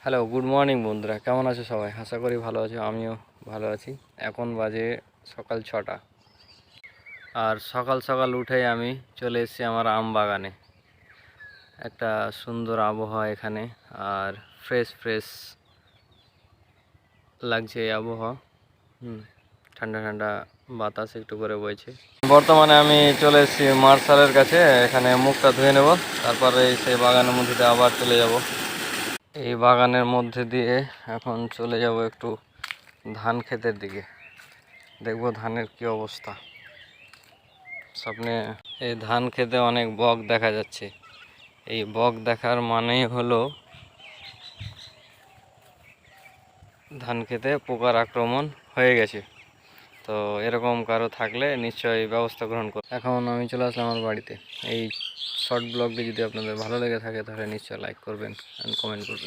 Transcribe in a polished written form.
Hello, good morning বন্ধুরা, কেমন আছো সবাই? আশা করি ভালো আছো, আমিও ভালো আছি। এখন বাজে সকাল 6টা। আর সকাল সকাল উঠেই আমি চলে এসেছি আমার আম বাগানে। একটা সুন্দর আবহাওয়া এখানে, আর ফ্রেশ ফ্রেশ লাগছে এই আবহাওয়া। ঠান্ডা ঠান্ডা বাতাস একটু করে বইছে। বর্তমানে আমি চলে এসেছি মার্শালের কাছে, এখানে মুখটা ধুয়ে নেব, তারপরে সেই বাগানের মধ্যে দিয়ে আবার চলে যাব। এই বাগানের মধ্যে দিয়ে এখন চলে যাব একটু ধান ক্ষেতের দিকে, দেখব ধানের কি অবস্থা। সামনে এই ধান ক্ষেতে অনেক বক দেখা যাচ্ছে। এই বক দেখার মানেই হলো ধান ক্ষেতে পোকার আক্রমণ হয়ে গেছে। তো এরকম কারো থাকলে নিশ্চয়ই ব্যবস্থা গ্রহণ করুন। এখন আমি চলে আসলাম আমার বাড়িতে। এই শর্ট ব্লগটি যদি আপনাদের ভালো লেগে থাকে তাহলে নিশ্চয়ই লাইক করবেন অ্যান্ড কমেন্ট করবেন।